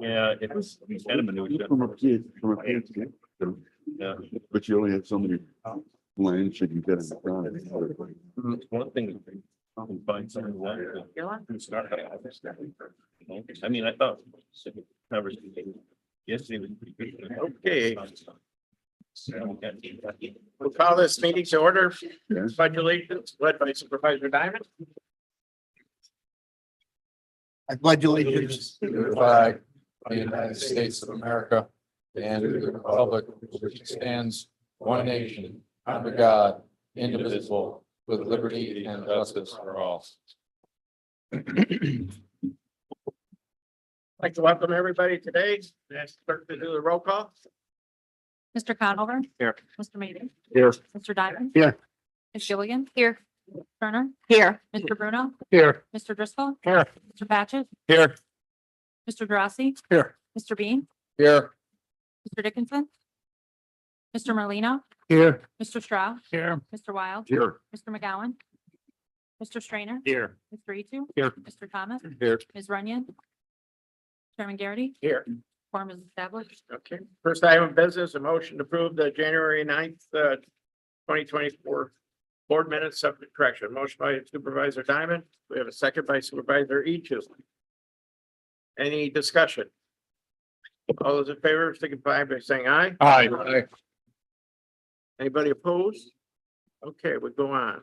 Yeah, it was kind of minutia. From a kid, Yeah. but you only have so many lines that you get in the front. One thing. I can find something that. I mean, I thought. Conversation yesterday was pretty good. Okay. We'll call this meeting to order. Yes. Congratulations, led by Supervisor Diamond. I pledge allegiance to the flag of the United States of America and to the republic which stands one nation under God, indivisible, with liberty and justice for all. I'd like to welcome everybody today. Ask clerk to do the roll call. Mr. Conover? Here. Mr. Mayden? Here. Mr. Diamond? Here. Ms. Gilligan? Here. Turner? Here. Mr. Bruno? Here. Mr. Driscoll? Here. Mr. Patchit? Here. Mr. Drossy? Here. Mr. Bean? Here. Mr. Dickinson? Mr. Merlino? Here. Mr. Stroud? Here. Mr. Wild? Here. Mr. McGowan? Mr. Strainer? Here. Mr. Etu? Here. Mr. Thomas? Here. Ms. Runyon? Chairman Garrity? Here. Quorum is established. Okay, first item of business, a motion to approve the January 9th, 2024 board minutes subject to correction. Motion by Supervisor Diamond. We have a second by Supervisor Etu. Any discussion? All those in favor, signify by saying aye. Aye. Anybody opposed? Okay, we go on.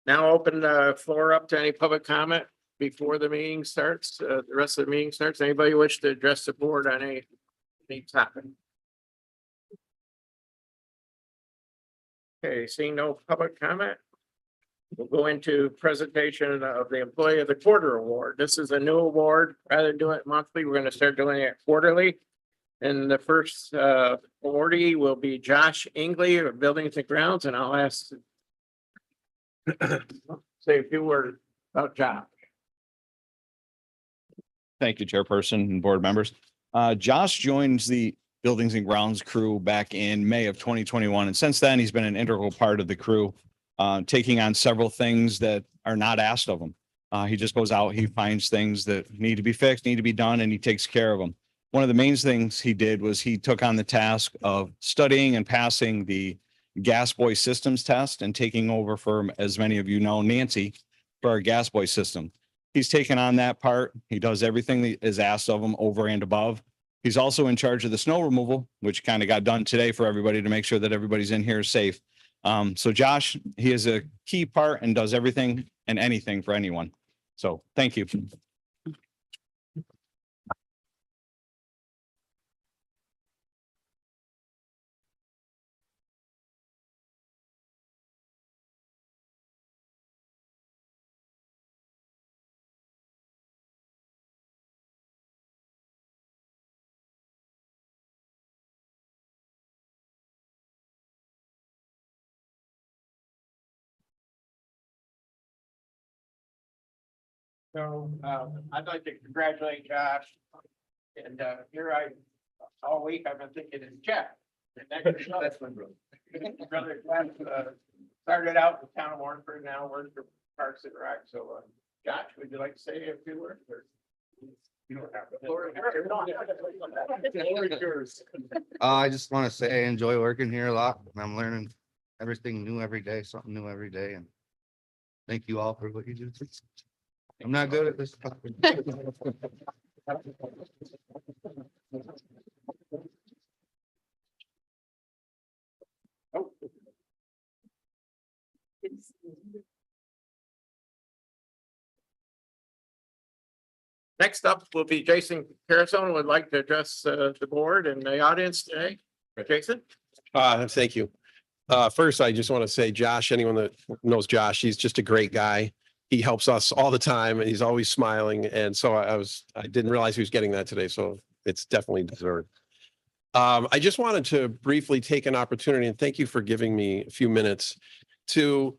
Now open the floor up to any public comment before the meeting starts, the rest of the meeting starts. Anybody wish to address the board on any topic? Okay, seeing no public comment. We'll go into presentation of the Employee of the Quarter Award. This is a new award. Rather than doing it monthly, we're going to start doing it quarterly. And the first awardee will be Josh Ingley of Buildings and Grounds, and I'll ask say a few words about Josh. Thank you, Chairperson and board members. Josh joins the Buildings and Grounds crew back in May of 2021. And since then, he's been an integral part of the crew, taking on several things that are not asked of him. He just goes out, he finds things that need to be fixed, need to be done, and he takes care of them. One of the main things he did was he took on the task of studying and passing the Gas Boy Systems test and taking over for, as many of you know, Nancy for our Gas Boy system. He's taken on that part. He does everything that is asked of him over and above. He's also in charge of the snow removal, which kind of got done today for everybody to make sure that everybody's in here safe. So Josh, he is a key part and does everything and anything for anyone. So thank you. So I'd like to congratulate Josh. And here all week I've been thinking it's Jeff. That's my brother. Brother started out in the town of Warrenburg, now works for Parks and Rec. So Josh, would you like to say a few words? You don't have the floor. I just want to say I enjoy working here a lot and I'm learning everything new every day, something new every day. And thank you all for what you do. I'm not good at this. Next up will be Jason Carasone, would like to address the board and the audience today. Jason? Thank you. First, I just want to say, Josh, anyone that knows Josh, he's just a great guy. He helps us all the time and he's always smiling. And so I didn't realize he was getting that today. So it's definitely deserved. I just wanted to briefly take an opportunity and thank you for giving me a few minutes to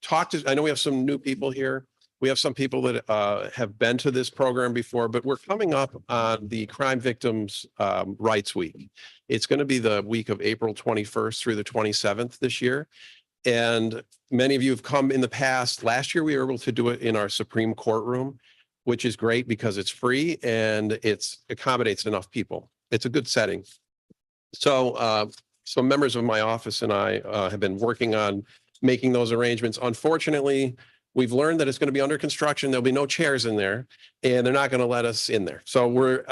talk to, I know we have some new people here. We have some people that have been to this program before, but we're coming up on the Crime Victims Rights Week. It's going to be the week of April 21st through the 27th this year. And many of you have come in the past. Last year, we were able to do it in our Supreme Court room. which is great because it's free and it's accommodates enough people. It's a good setting. So some members of my office and I have been working on making those arrangements. Unfortunately, we've learned that it's going to be under construction. There'll be no chairs in there and they're not going to let us in there. So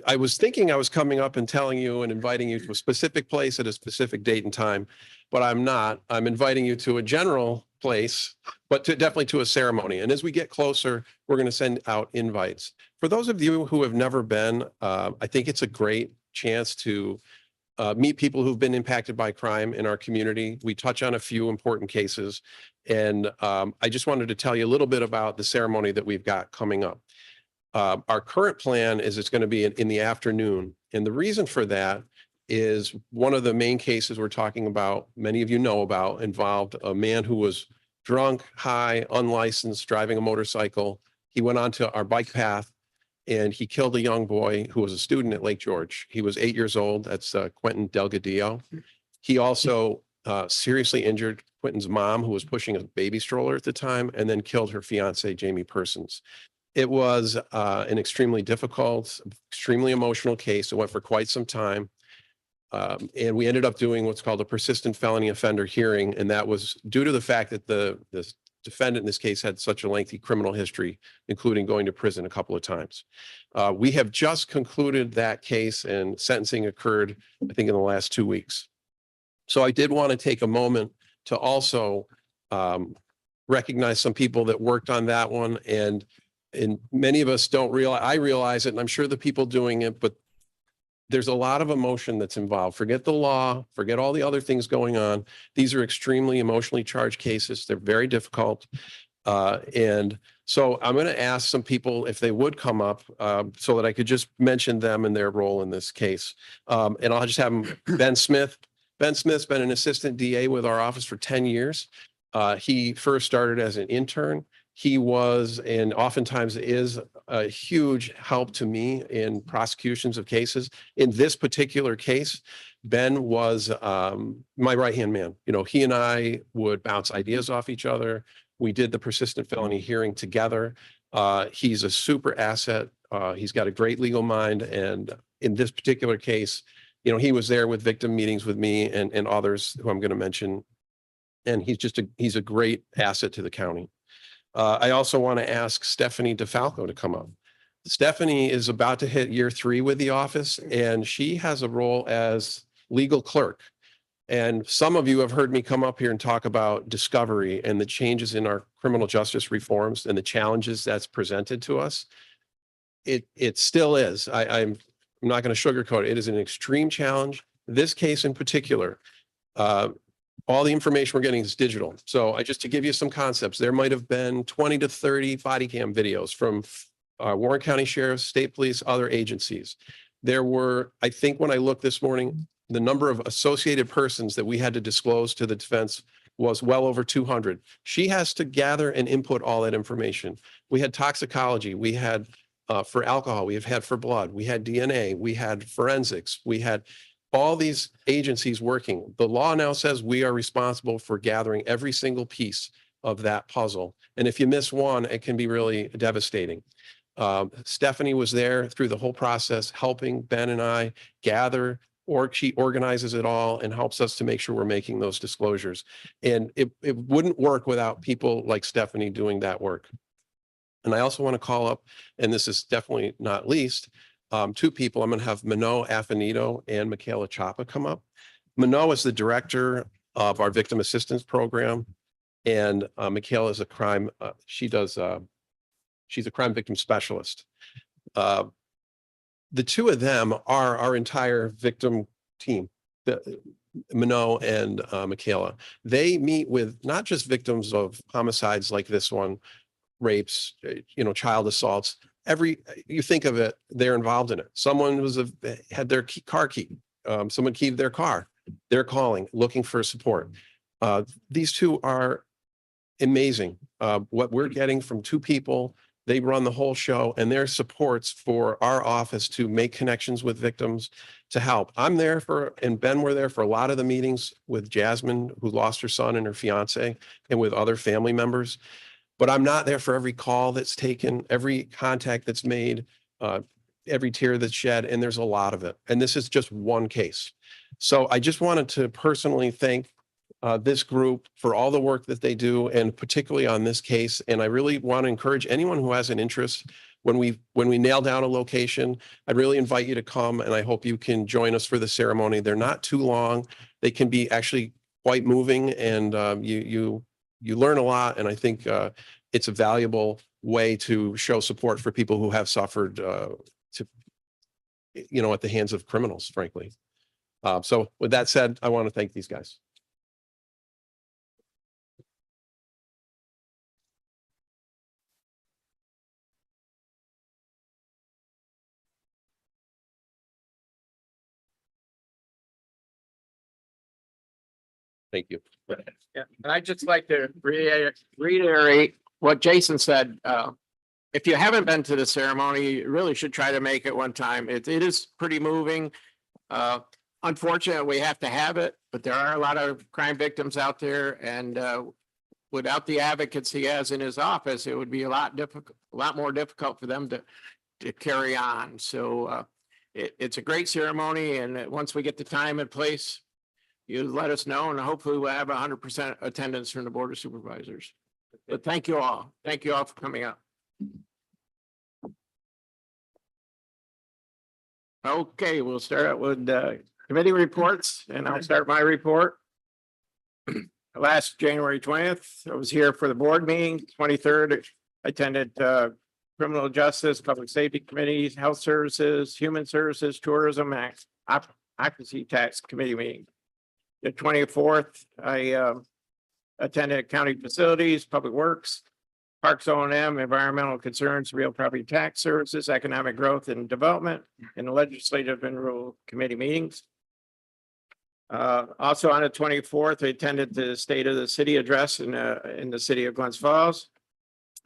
I was thinking I was coming up and telling you and inviting you to a specific place at a specific date and time, but I'm not. I'm inviting you to a general place, but definitely to a ceremony. And as we get closer, we're going to send out invites. For those of you who have never been, I think it's a great chance to meet people who've been impacted by crime in our community. We touch on a few important cases. And I just wanted to tell you a little bit about the ceremony that we've got coming up. Our current plan is it's going to be in the afternoon. And the reason for that is one of the main cases we're talking about, many of you know about, involved a man who was drunk, high, unlicensed, driving a motorcycle. He went onto our bike path and he killed a young boy who was a student at Lake George. He was 8 years old. That's Quentin Delgadillo. He also seriously injured Quentin's mom, who was pushing a baby stroller at the time, and then killed her fiance, Jamie Persons. It was an extremely difficult, extremely emotional case. It went for quite some time. And we ended up doing what's called a persistent felony offender hearing. And that was due to the fact that the defendant in this case had such a lengthy criminal history, including going to prison a couple of times. We have just concluded that case and sentencing occurred, I think, in the last 2 weeks. So I did want to take a moment to also recognize some people that worked on that one. And many of us don't realize, I realize it, and I'm sure the people doing it, but there's a lot of emotion that's involved. Forget the law, forget all the other things going on. These are extremely emotionally charged cases. They're very difficult. And so I'm going to ask some people if they would come up so that I could just mention them and their role in this case. And I'll just have them, Ben Smith. Ben Smith's been an assistant DA with our office for 10 years. He first started as an intern. He was, and oftentimes is, a huge help to me in prosecutions of cases. In this particular case, Ben was my right-hand man. You know, he and I would bounce ideas off each other. We did the persistent felony hearing together. He's a super asset. He's got a great legal mind. And in this particular case, you know, he was there with victim meetings with me and others who I'm going to mention. And he's a great asset to the county. I also want to ask Stephanie DeFalco to come up. Stephanie is about to hit year 3 with the office, and she has a role as legal clerk. And some of you have heard me come up here and talk about discovery and the changes in our criminal justice reforms and the challenges that's presented to us. It still is. I'm not going to sugarcoat it. It is an extreme challenge. This case in particular, all the information we're getting is digital. So just to give you some concepts, there might have been 20 to 30 body cam videos from Warren County Sheriff's, state police, other agencies. There were, I think when I looked this morning, the number of associated persons that we had to disclose to the defense was well over 200. She has to gather and input all that information. We had toxicology, we had for alcohol, we have had for blood, we had DNA, we had forensics, we had all these agencies working. The law now says we are responsible for gathering every single piece of that puzzle. And if you miss one, it can be really devastating. Stephanie was there through the whole process, helping Ben and I gather, or she organizes it all and helps us to make sure we're making those disclosures. And it wouldn't work without people like Stephanie doing that work. And I also want to call up, and this is definitely not least, 2 people. I'm going to have Mano Affinito and Michaela Chapa come up. Mano is the director of our victim assistance program, and Michaela is she's a crime victim specialist. The 2 of them are our entire victim team, Mano and Michaela. They meet with not just victims of homicides like this one, rapes, child assaults. You think of it, they're involved in it. Someone had their car key. Someone keyed their car. They're calling, looking for support. These 2 are amazing. What we're getting from 2 people, they run the whole show, and their supports for our office to make connections with victims, to help. I'm there and Ben were there for a lot of the meetings with Jasmine, who lost her son and her fiance, and with other family members. but I'm not there for every call that's taken, every contact that's made, every tear that's shed, and there's a lot of it. And this is just one case. So I just wanted to personally thank this group for all the work that they do, and particularly on this case. And I really want to encourage anyone who has an interest, when we nail down a location, I'd really invite you to come, and I hope you can join us for the ceremony. They're not too long. They can be actually quite moving, and you learn a lot. And I think it's a valuable way to show support for people who have suffered at the hands of criminals, frankly. So with that said, I want to thank these guys. Thank you. Yeah, and I'd just like to reiterate what Jason said. If you haven't been to the ceremony, you really should try to make it one time. It is pretty moving. Unfortunately, we have to have it, but there are a lot of crime victims out there, and without the advocates he has in his office, it would be a lot more difficult for them to carry on. So it's a great ceremony, and once we get the time and place, you let us know, and hopefully we'll have 100% attendance from the Board of Supervisors. But thank you all. Thank you all for coming up. Okay, we'll start out with committee reports, and I'll start my report. Last January 20th, I was here for the board meeting. 23rd, I attended criminal justice, public safety committees, health services, human services, tourism, and occupancy tax committee meeting. The 24th, I attended county facilities, public works, parks O&M, environmental concerns, real property tax services, economic growth and development, and legislative and rural committee meetings. Also on the 24th, I attended the State of the City address in the city of Glens Falls.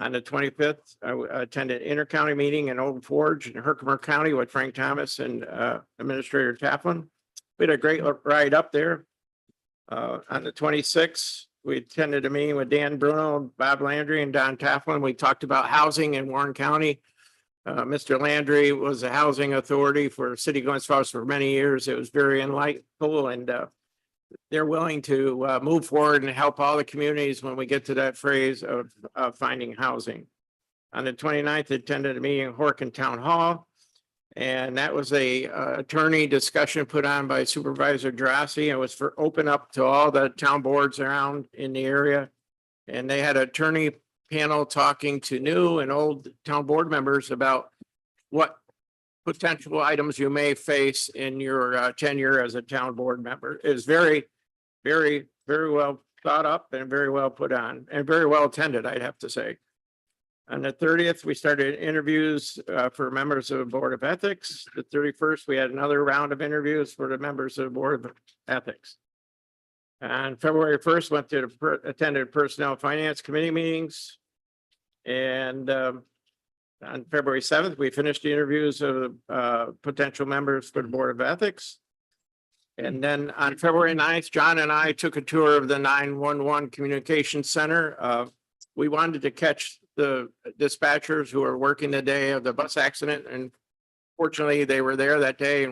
On the 25th, I attended inter-county meeting in Old Forge in Herkimer County with Frank Thomas and Administrator Taplin. We had a great ride up there. On the 26th, we attended a meeting with Dan Bruno, Bob Landry, and Don Taplin. We talked about housing in Warren County. Mr. Landry was a housing authority for City of Glens Falls for many years. It was very enlightful, and they're willing to move forward and help all the communities when we get to that phrase of finding housing. On the 29th, I attended a meeting in Horkin Town Hall. And that was a attorney discussion put on by Supervisor Drossi. It was for open up to all the town boards around in the area. And they had an attorney panel talking to new and old town board members about what potential items you may face in your tenure as a town board member. It was very, very, very well thought up and very well put on and very well attended, I'd have to say. On the 30th, we started interviews for members of the Board of Ethics. The 31st, we had another round of interviews for the members of the Board of Ethics. On February 1st, went to attended Personnel Finance Committee meetings. And on February 7th, we finished the interviews of potential members for the Board of Ethics. And then on February 9th, John and I took a tour of the 911 Communications Center. We wanted to catch the dispatchers who were working the day of the bus accident, and fortunately they were there that day,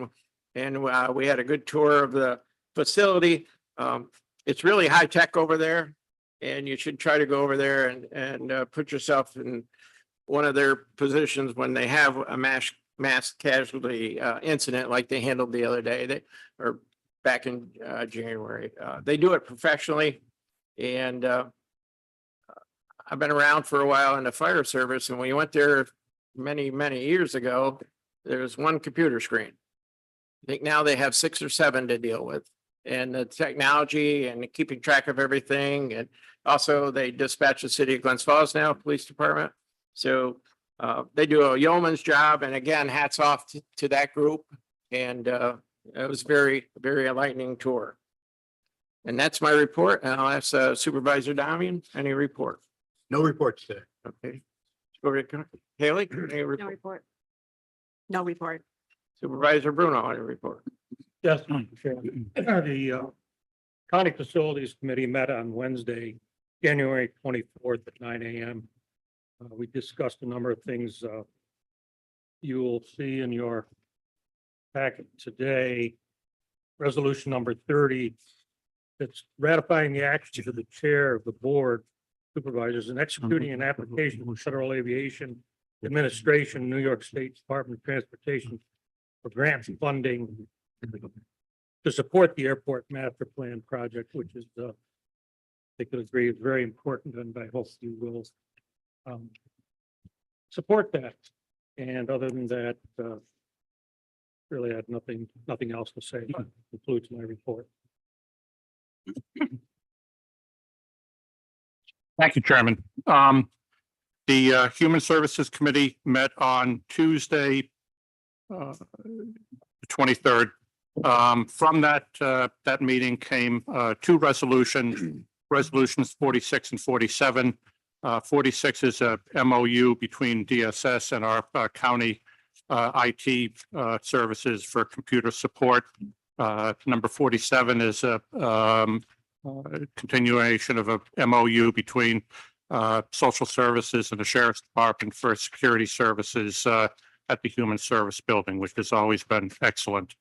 and we had a good tour of the facility. It's really high tech over there, and you should try to go over there and put yourself in one of their positions when they have a mass casualty incident like they handled the other day, or back in January. They do it professionally, and I've been around for a while in the fire service, and when we went there many, many years ago, there was one computer screen. I think now they have 6 or 7 to deal with, and the technology and keeping track of everything. And also they dispatch the City of Glens Falls now, police department. So they do a yeoman's job. And again, hats off to that group. And it was very, very enlightening tour. And that's my report. And I'll ask Supervisor Damian, any report? No reports today. Okay. Haley, any No report? report. No report. Supervisor Bruno, any report? Yes, Mr. Chairman. The County Facilities Committee met on Wednesday January 24th at 9 a.m. We discussed a number of things. You will see in your packet today, resolution number 30. It's ratifying the actions of the chair of the board supervisors in executing an application with Federal Aviation Administration, New York State Department of Transportation for grant funding to support the airport master plan project, which is, they could agree, is very important, and I hope you will support that. And other than that, really had nothing else to say. That concludes my report. Thank you, Chairman. The Human Services Committee met on Tuesday, the 23rd. From that meeting came two resolutions 46 and 47. 46 is a MOU between DSS and our county IT services for computer support. Number 47 is a continuation of a MOU between social services and the sheriff's department for security services at the Human Service Building, which has always been excellent.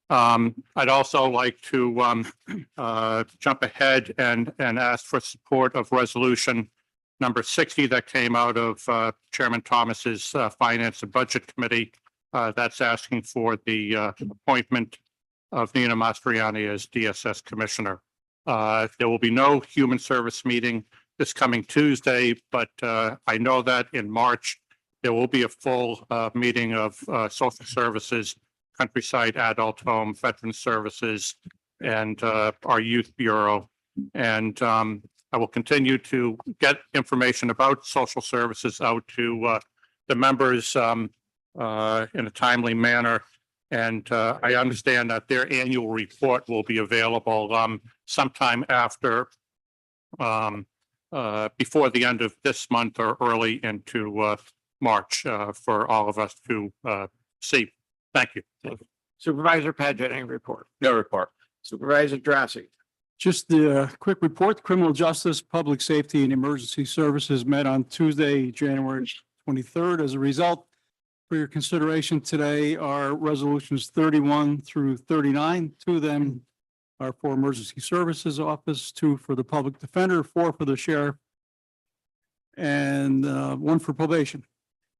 I'd also like to jump ahead and ask for support of resolution number 60 that came out of Chairman Thomas's Finance and Budget Committee. That's asking for the appointment of Nina Mastriani as DSS Commissioner. There will be no human service meeting this coming Tuesday, but I know that in March, there will be a full meeting of social services, countryside adult home, veteran services, and our youth bureau. And I will continue to get information about social services out to the members in a timely manner. And I understand that their annual report will be available sometime after, before the end of this month or early into March for all of us to see. Thank you. Supervisor Paget, any report? No report. Supervisor Drossy. Just the quick report, Criminal Justice, Public Safety and Emergency Services met on Tuesday, January 23rd. As a result, for your consideration today are resolutions 31 through 39. Two of them are for Emergency Services Office, two for the Public Defender, four for the Sheriff, and one for probation.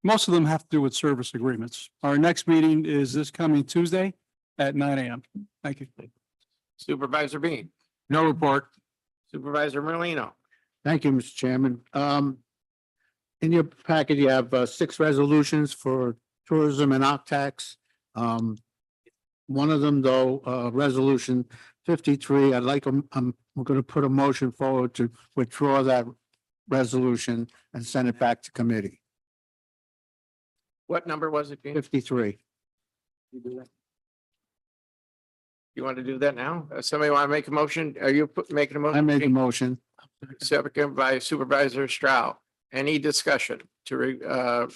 Most of them have to do with service agreements. Our next meeting is this coming Tuesday at 9 a.m. Thank you. Supervisor Bean. No report. Supervisor Merlino. Thank you, Mr. Chairman. In your packet, you have 6 resolutions for tourism and OCTAX. One of them, though, resolution 53, I'd like, we're going to put a motion forward to withdraw that resolution and send it back to committee. What number was it? Bean? 53. You want to do that now? Somebody want to make a motion? Are you making a motion? I made the Bean? motion. Second by Supervisor Stroud. Any discussion to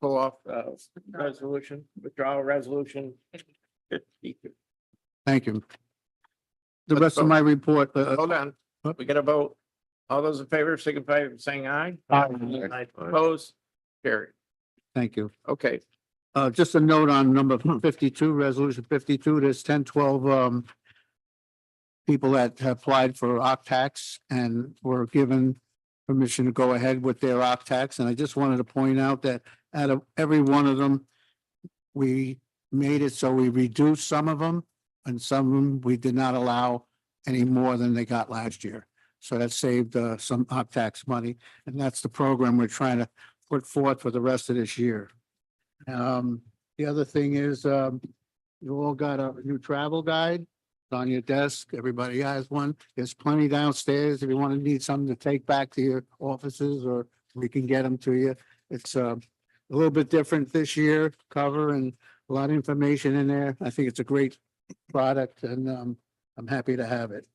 pull off resolution, withdrawal resolution? 52. Thank you. The Let's rest of vote. my report, Hold on, we got to vote. All those in favor signify by saying aye. Aye. Opposed? Carried. thank you. Okay, Just a note on number 52, resolution 52, there's 10, 12 people that have applied for OCTAX and were given permission to go ahead with their OCTAX. And I just wanted to point out that out of every one of them, we made it so we reduced some of them, and some of them we did not allow any more than they got last year. So that saved some OCTAX money, and that's the program we're trying to put forth for the rest of this year. The other thing is, you all got a new travel guide. It's on your desk. Everybody has one. There's plenty downstairs if you want to need something to take back to your offices, or we can get them to you. It's a little bit different this year, cover and a lot of information in there. I think it's a great product, and I'm happy to have it.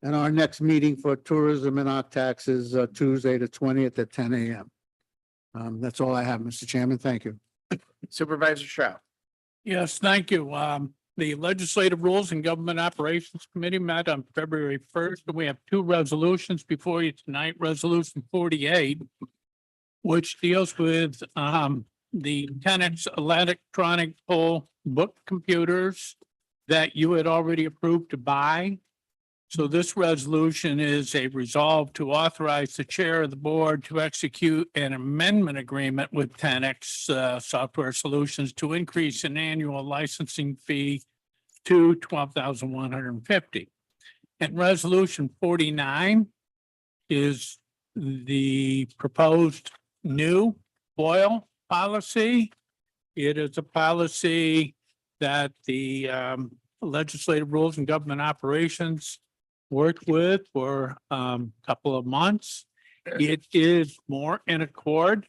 And our next meeting for tourism and OCTAX is Tuesday, the 20th at 10 a.m. That's all I have, Mr. Chairman. Thank you. Supervisor Stroud. Yes, thank you. The Legislative Rules and Government Operations Committee met on February 1st, and we have two resolutions before you tonight. Resolution 48, which deals with the tenants' electronic poll book computers that you had already approved to buy. So this resolution is a resolve to authorize the chair of the board to execute an amendment agreement with Tenix Software Solutions to increase an annual licensing fee to $12,150. And resolution 49 is the proposed new oil policy. It is a policy that the Legislative Rules and Government Operations worked with for a couple of months. It is more in accord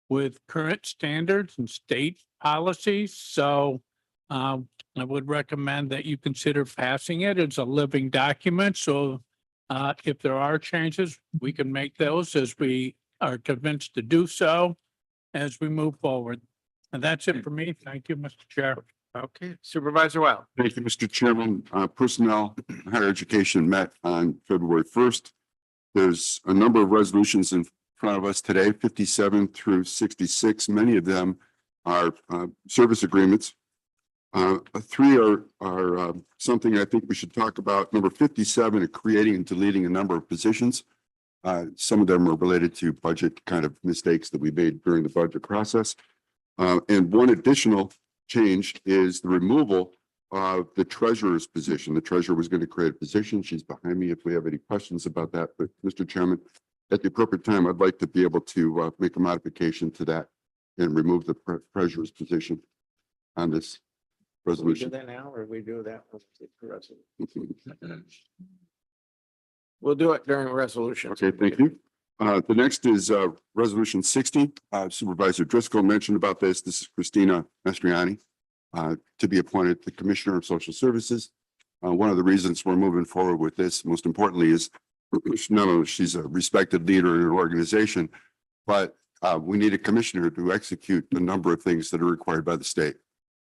with current standards and state policies. So I would recommend that you consider passing it. It's a living document. So if there are changes, we can make those as we are convinced to do so as we move forward. And that's it for me. Thank you, Mr. Chair. Okay, Supervisor Wild. Thank you, Mr. Chairman. Personnel, higher education met on February 1st. There's a number of resolutions in front of us today, 57 through 66. Many of them are service agreements. Three are something I think we should talk about. Number 57, creating and deleting a number of positions. Some of them are related to budget kind of mistakes that we made during the budget process. And one additional change is the removal of the treasurer's position. The treasurer was going to create a position. She's behind me if we have any questions about that. But Mr. Chairman, at the appropriate time, I'd like to be able to make a modification to that and remove the treasurer's position on this resolution. that now or we do that? We'll do it during resolution. Okay, thank you. The next is resolution 60. Supervisor Driscoll mentioned about this. This is Christina Mastriani to be appointed the Commissioner of Social Services. One of the reasons we're moving forward with this, most importantly, is not only she's a respected leader in an organization, but we need a commissioner to execute a number of things that are required by the state.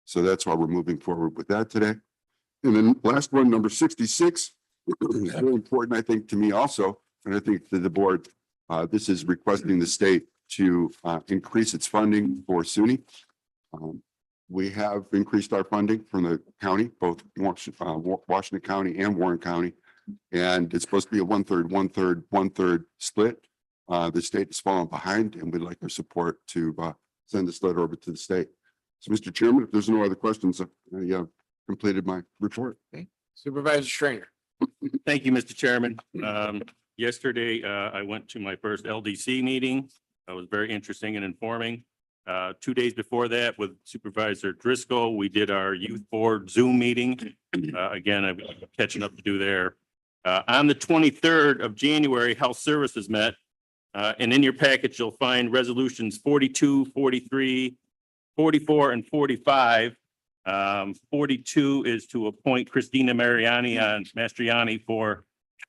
So that's why we're moving forward with that today. And then last one, number 66, is very important, I think, to me also, and I think to the board. This is requesting the state to increase its funding for SUNY. We have increased our funding from the county, both Washington County and Warren County. And it's supposed to be a 1/3, 1/3, 1/3 split. The state has fallen behind and we'd like your support to send this letter over to the state. So, Mr. Chairman, if there's no other questions, I completed my report. Supervisor Stringer. Thank you, Mr. Chairman. Yesterday, I went to my first LDC meeting. It was very interesting and informing. 2 days before that, with Supervisor Driscoll, we did our youth board Zoom meeting. Again, I'm catching up to do there. On the 23rd of January, Health Services met. And in your package, you'll find resolutions 42, 43, 44, and 45. 42 is to appoint Christina Mastriani for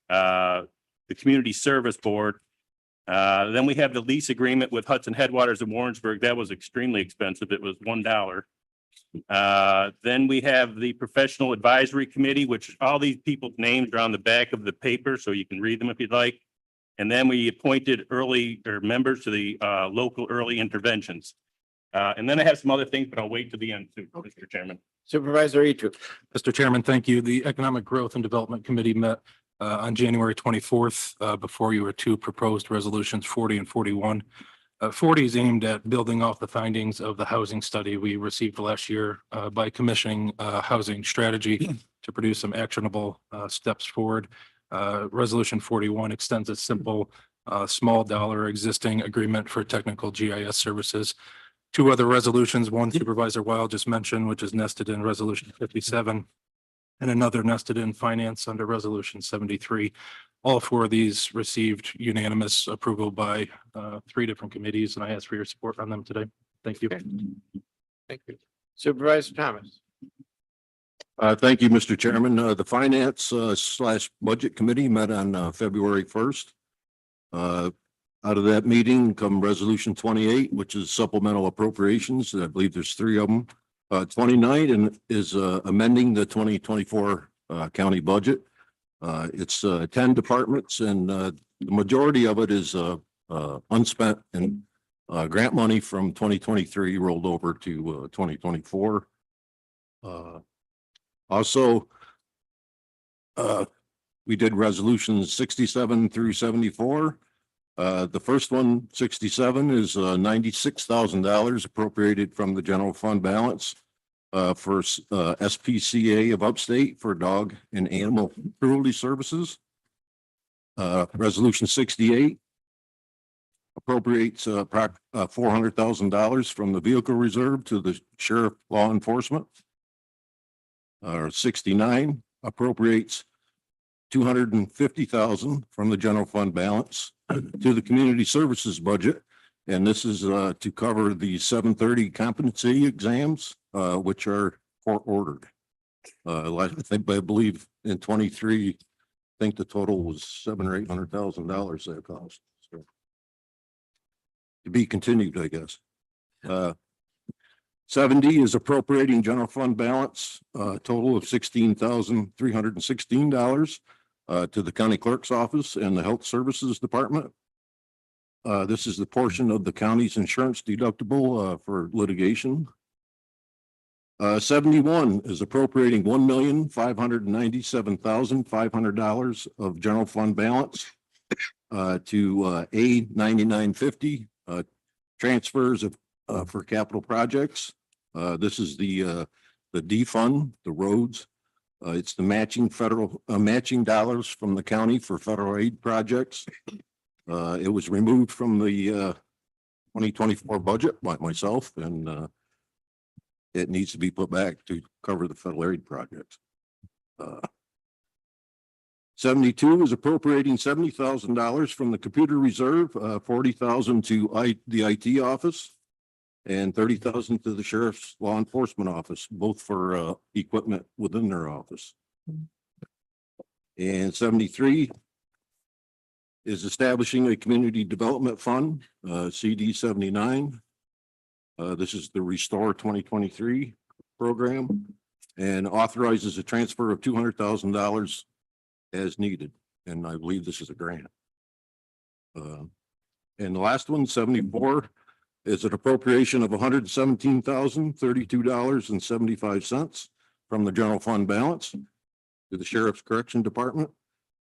the Community Service Board. Then we have the lease agreement with Hudson Headwaters in Warrensburg. That was extremely expensive. It was $1. Then we have the Professional Advisory Committee, which all these people's names are on the back of the paper, so you can read them if you'd like. And then we appointed members to the local early interventions. And then I have some other things, but I'll wait to the end too, Mr. Chairman. Supervisor Etu. Mr. Chairman, thank you. The Economic Growth and Development Committee met on January 24th. Before you were two proposed resolutions, 40 and 41. 40 is aimed at building off the findings of the housing study we received last year by commissioning a housing strategy to produce some actionable steps forward. Resolution 41 extends a simple small dollar existing agreement for technical GIS services. Two other resolutions, one Supervisor Wild just mentioned, which is nested in Resolution 57, and another nested in Finance under Resolution 73. All four of these received unanimous approval by three different committees, and I ask for your support on them today. Thank you. Thank you. Supervisor Thomas. Thank you, Mr. Chairman. The Finance / Budget Committee met on February 1st. Out of that meeting come Resolution 28, which is supplemental appropriations. I believe there's three of them. 29 and is amending the 2024 county budget. It's 10 departments and the majority of it is unspent and grant money from 2023 rolled over to 2024. Also, we did resolutions 67 through 74. The first one, 67, is $96,000 appropriated from the general fund balance for SPCA of Upstate for dog and animal cruelty services. Resolution 68 appropriates $400,000 from the vehicle reserve to the sheriff law enforcement. 69 appropriates $250,000 from the general fund balance to the community services budget. And this is to cover the 730 competency exams, which are court ordered. I believe in 23, I think the total was $700,000 or $800,000 that cost. So to be continued, I guess. 70 is appropriating general fund balance, total of $16,316 to the county clerk's office and the health services department. This is the portion of the county's insurance deductible for litigation. 71 is appropriating $1,597,500 of general fund balance to A 9950 transfers of for capital projects. This is the D fund, the roads. It's the matching federal matching dollars from the county for federal aid projects. It was removed from the 2024 budget by myself, and it needs to be put back to cover the federal aid projects. 72 is appropriating $70,000 from the computer reserve, 40,000 to the IT office, and 30,000 to the sheriff's law enforcement office, both for equipment within their office. And 73 is establishing a community development fund, CD 79. This is the Restore 2023 program and authorizes a transfer of $200,000 as needed. And I believe this is a grant. And the last one, 74, is an appropriation of $117,032.75 from the general fund balance to the sheriff's correction department.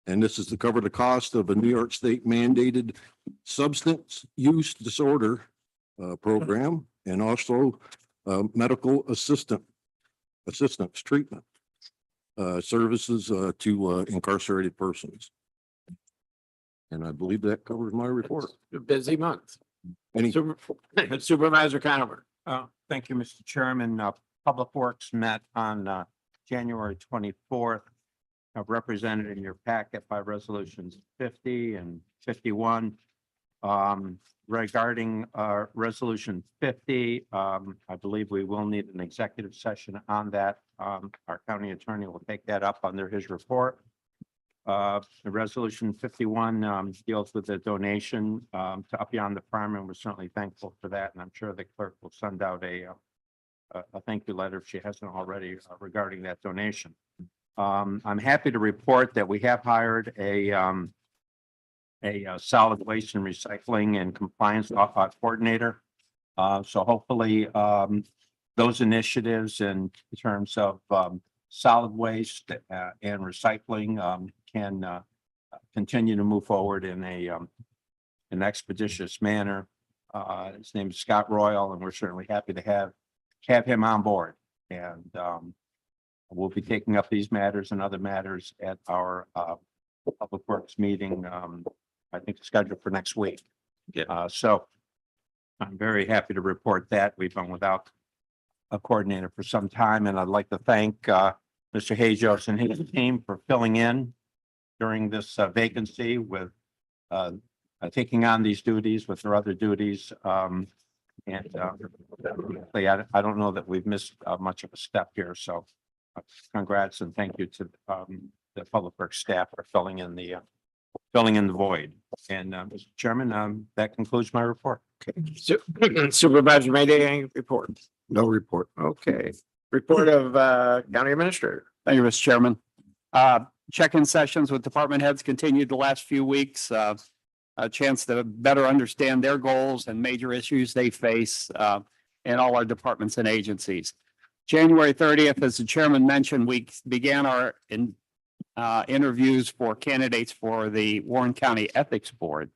And this is to cover the cost of a New York State mandated substance use disorder program and also medical assistance treatment services to incarcerated persons. And I believe that covers my report. A busy month. Any Supervisor Conover. Thank you, Mr. Chairman. Public Works met on January 24th. Represented in your packet by resolutions 50 and 51. Regarding resolution 50, I believe we will need an executive session on that. Our county attorney will take that up under his report. The resolution 51 deals with the donation to Up Beyond the Farm, and we're certainly thankful for that. And I'm sure the clerk will send out a thank you letter if she hasn't already regarding that donation. I'm happy to report that we have hired a solid waste and recycling and compliance coordinator. So hopefully those initiatives in terms of solid waste and recycling can continue to move forward in an expeditious manner. His name is Scott Royal, and we're certainly happy to have him on board. And we'll be taking up these matters and other matters at our Public Works meeting. I think scheduled for next week. Yeah. So I'm very happy to report that we've been without a coordinator for some time, and I'd like to thank Mr. Hajos and his team for filling in during this vacancy with taking on these duties with their other duties. I don't know that we've missed much of a step here. So congrats and thank you to the Public Works staff for filling in the void. And Mr. Chairman, that concludes my report. Okay. Supervisor Mayday, any report? No report. Okay. Report of county administrator. Thank you, Mr. Chairman. Check-in sessions with department heads continued the last few weeks. A chance to better understand their goals and major issues they face in all our departments and agencies. January 30th, as the chairman mentioned, we began our interviews for candidates for the Warren County Ethics Board.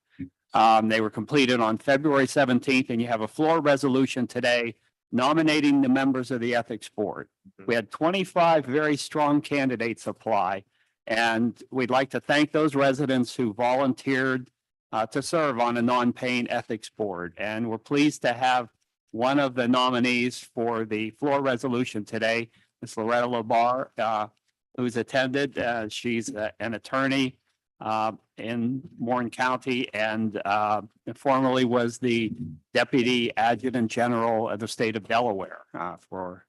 They were completed on February 17th, and you have a floor resolution today nominating the members of the Ethics Board. We had 25 very strong candidates apply, and we'd like to thank those residents who volunteered to serve on a non-paying Ethics Board. And we're pleased to have one of the nominees for the floor resolution today, Ms. Loretta Labar, who's attended. She's an attorney in Warren County and formerly was the Deputy Adjutant General of the state of Delaware for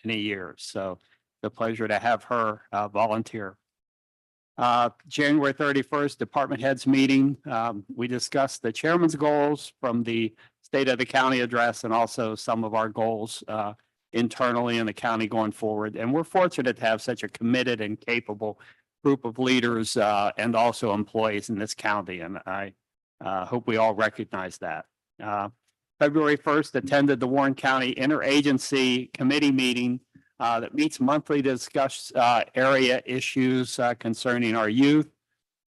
many years. So the pleasure to have her volunteer. January 31st, department heads meeting. We discussed the chairman's goals from the state of the county address and also some of our goals internally in the county going forward. And we're fortunate to have such a committed and capable group of leaders and also employees in this county. And I hope we all recognize that. February 1st, attended the Warren County Interagency Committee meeting that meets monthly to discuss area issues concerning our youth.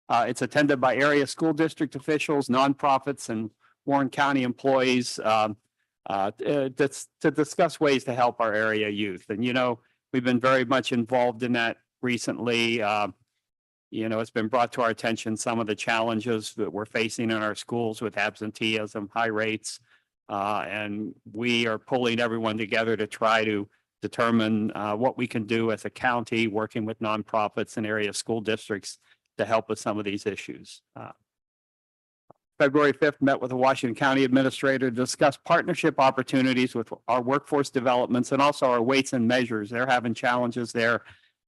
It's attended by area school district officials, nonprofits, and Warren County employees to discuss ways to help our area youth. And, you know, we've been very much involved in that recently. You know, it's been brought to our attention some of the challenges that we're facing in our schools with absenteeism, high rates. And we are pulling everyone together to try to determine what we can do as a county, working with nonprofits and area school districts to help with some of these issues. February 5th, met with the Washington County Administrator to discuss partnership opportunities with our workforce developments and also our weights and measures. They're having challenges there.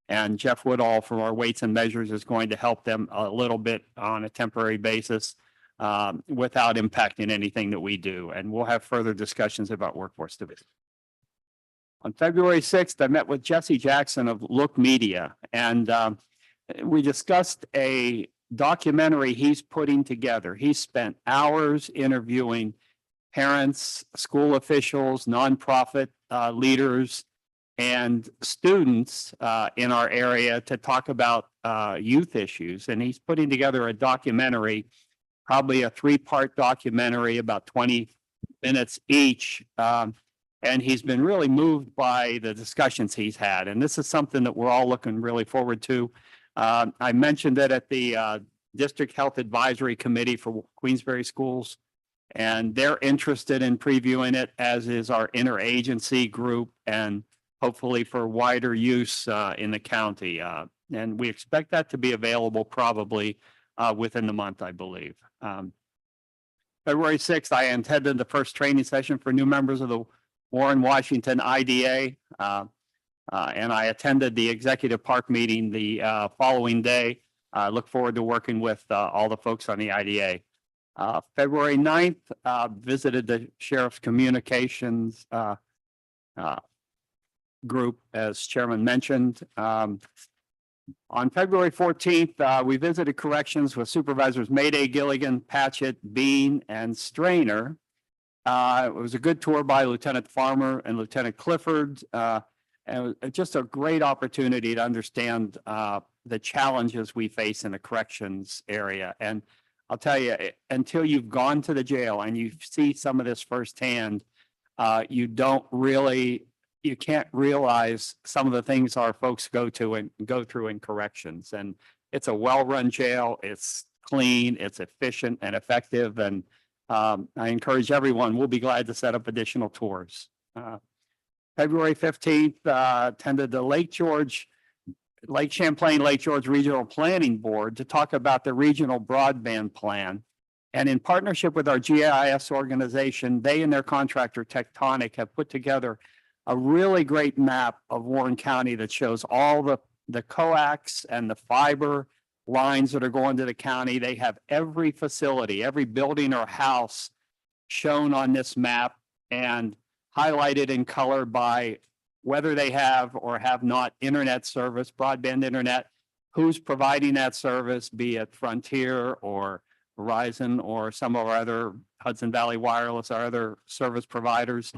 And Jeff Woodall from our weights and measures is going to help them a little bit on a temporary basis without impacting anything that we do. And we'll have further discussions about workforce development. On February 6th, I met with Jesse Jackson of Look Media, and we discussed a documentary he's putting together. He spent hours interviewing parents, school officials, nonprofit leaders, and students in our area to talk about youth issues. And he's putting together a documentary, probably a 3-part documentary, about 20 minutes each. And he's been really moved by the discussions he's had. And this is something that we're all looking really forward to. I mentioned it at the District Health Advisory Committee for Queensbury Schools, and they're interested in previewing it, as is our interagency group, and hopefully for wider use in the county. And we expect that to be available probably within the month, I believe. February 6th, I attended the first training session for new members of the Warren, Washington IDA. And I attended the executive park meeting the following day. I look forward to working with all the folks on the IDA. February 9th, visited the Sheriff's Communications group, as Chairman mentioned. On February 14th, we visited corrections with Supervisors Mayday, Gilligan, Patchett, Bean, and Strainer. It was a good tour by Lieutenant Farmer and Lieutenant Clifford. And it was just a great opportunity to understand the challenges we face in the corrections area. And I'll tell you, until you've gone to the jail and you see some of this firsthand, you can't realize some of the things our folks go through in corrections. And it's a well-run jail. It's clean, it's efficient and effective. And I encourage everyone, we'll be glad to set up additional tours. February 15th, attended the Lake Champlain Lake George Regional Planning Board to talk about the regional broadband plan. And in partnership with our GIS organization, they and their contractor Tectonic have put together a really great map of Warren County that shows all the coax and the fiber lines that are going to the county. They have every facility, every building or house shown on this map and highlighted in color by whether they have or have not internet service, broadband internet, who's providing that service, be it Frontier or Verizon or some of our other Hudson Valley Wireless, our other service providers.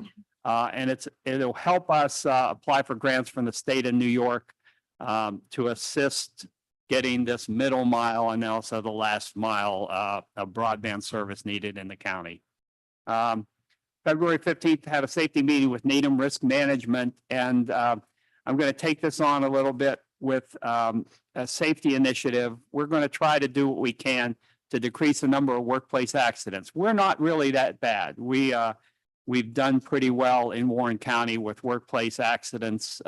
And it'll help us apply for grants from the state of New York to assist getting this middle mile and also the last mile of broadband service needed in the county. February 15th, had a safety meeting with Needham Risk Management, and I'm going to take this on a little bit with a safety initiative. We're going to try to do what we can to decrease the number of workplace accidents. We're not really that bad. We've done pretty well in Warren County with workplace accidents,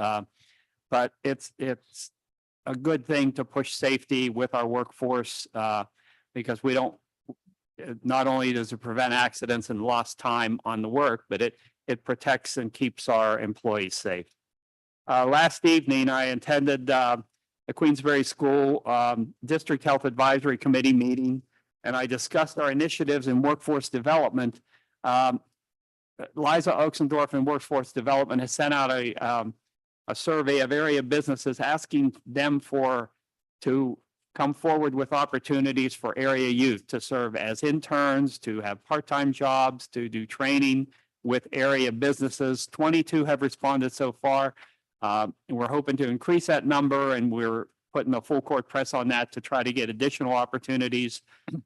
but it's a good thing to push safety with our workforce because we don't. Not only does it prevent accidents and lost time on the work, but it protects and keeps our employees safe. Last evening, I attended the Queensbury School District Health Advisory Committee meeting, and I discussed our initiatives in workforce development. Liza Oxendorf in Workforce Development has sent out a survey of area businesses asking them to come forward with opportunities for area youth to serve as interns, to have part-time jobs, to do training with area businesses. 22 have responded so far. And we're hoping to increase that number, and we're putting a full court press on that to try to get additional opportunities.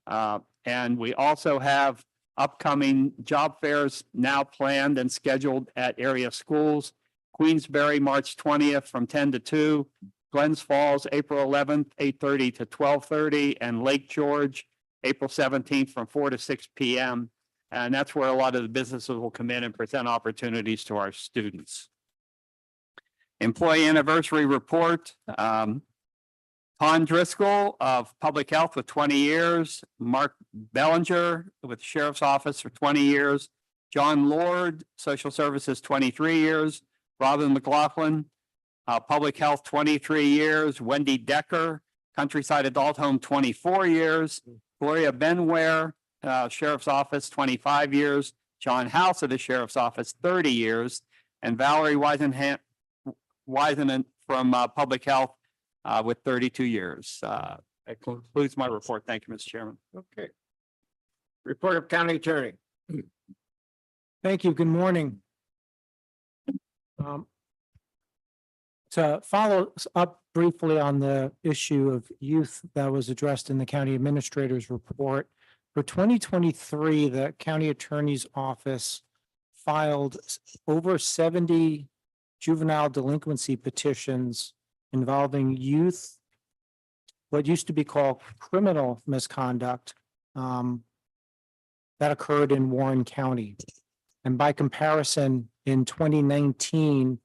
And we also have upcoming job fairs now planned and scheduled at area schools. Queensbury, March 20th from 10 to 2. Glens Falls, April 11th, 8:30 to 12:30, and Lake George, April 17th from 4 to 6 p.m. And that's where a lot of the businesses will come in and present opportunities to our students. Employee anniversary report. Tom Driscoll of Public Health with 20 years, Mark Bellinger with the Sheriff's Office for 20 years, John Lord, Social Services, 23 years, Robin McLaughlin, Public Health, 23 years, Wendy Decker, Countryside Adult Home, 24 years, Gloria Benware, Sheriff's Office, 25 years, John House of the Sheriff's Office, 30 years, and Valerie Wisenan from Public Health with 32 years. That concludes my report. Thank you, Mr. Chairman. Okay. Report of County Attorney. Thank you. Good morning. To follow up briefly on the issue of youth that was addressed in the county administrator's report, for 2023, the county attorney's office filed over 70 juvenile delinquency petitions involving youth, what used to be called criminal misconduct, that occurred in Warren County. And by comparison, in 2019,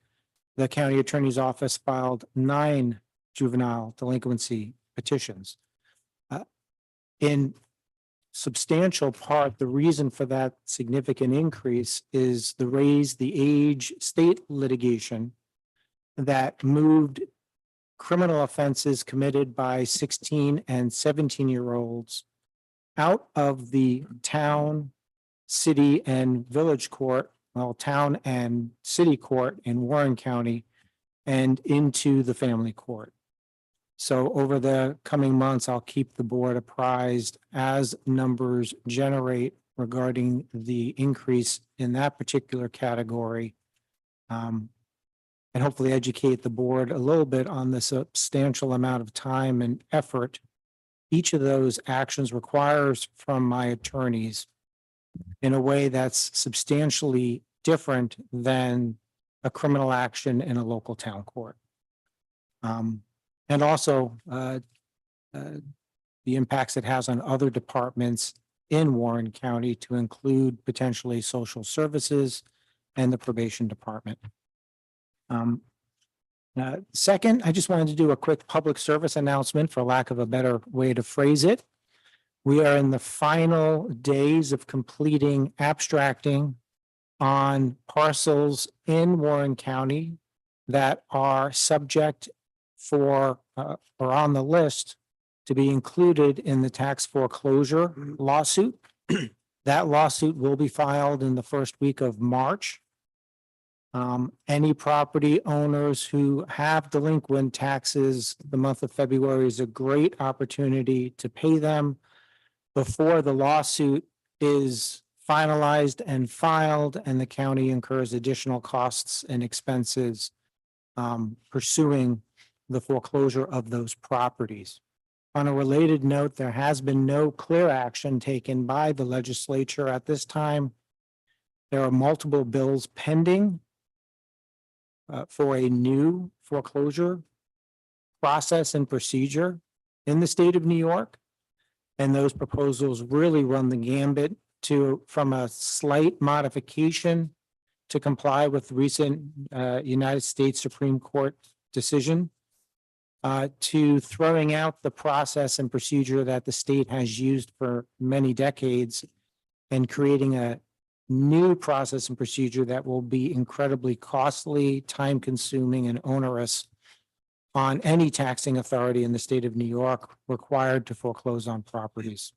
the county attorney's office filed 9 juvenile delinquency petitions. In substantial part, the reason for that significant increase is the raise the age state litigation that moved criminal offenses committed by 16 and 17-year-olds out of the town, city, and village court, well, town and city court in Warren County, and into the family court. So over the coming months, I'll keep the board apprised as numbers generate regarding the increase in that particular category. And hopefully educate the board a little bit on the substantial amount of time and effort each of those actions requires from my attorneys in a way that's substantially different than a criminal action in a local town court. And also the impacts it has on other departments in Warren County, to include potentially social services and the probation department. Second, I just wanted to do a quick public service announcement, for lack of a better way to phrase it. We are in the final days of completing abstracting on parcels in Warren County that are subject for or on the list to be included in the tax foreclosure lawsuit That lawsuit will be filed in the first week of March. Any property owners who have delinquent taxes, the month of February is a great opportunity to pay them before the lawsuit is finalized and filed, and the county incurs additional costs and expenses pursuing the foreclosure of those properties. On a related note, there has been no clear action taken by the legislature at this time. There are multiple bills pending for a new foreclosure process and procedure in the state of New York. And those proposals really run the gambit from a slight modification to comply with recent United States Supreme Court decision to throwing out the process and procedure that the state has used for many decades and creating a new process and procedure that will be incredibly costly, time-consuming, and onerous on any taxing authority in the state of New York required to foreclose on properties.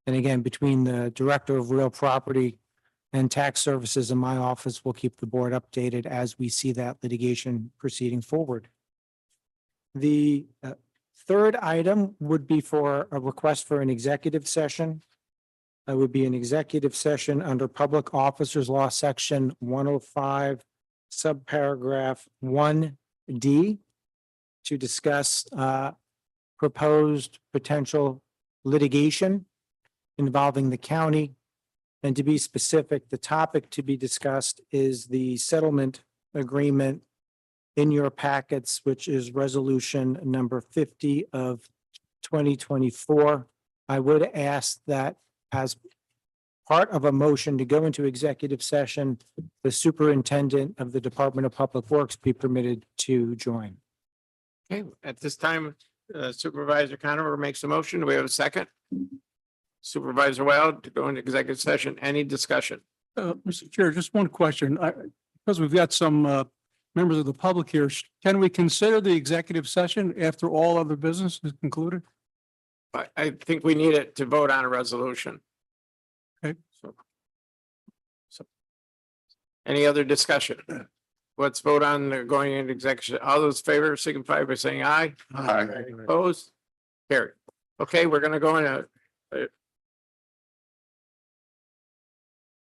And again, between the Director of Real Property and Tax Services in my office, we'll keep the board updated as we see that litigation proceeding forward. The third item would be for a request for an executive session. That would be an executive session under Public Officers Law, Section 105, subparagraph 1D, to discuss proposed potential litigation involving the county. And to be specific, the topic to be discussed is the settlement agreement in your packets, which is resolution number 50 of 2024. I would ask that as part of a motion to go into executive session, the superintendent of the Department of Public Works be permitted to join. Okay, at this time, Supervisor Conover makes a motion. Do we have a second? Supervisor Wild to go into executive session. Any discussion? Mr. Chair, just one question. Because we've got some members of the public here, can we consider the executive session after all other business is concluded? I think we need it to vote on a resolution. Okay. So. Any other discussion? Let's vote on going into executive. All those in favor signify by saying aye. Aye. Opposed? Carried. Okay, we're gonna go in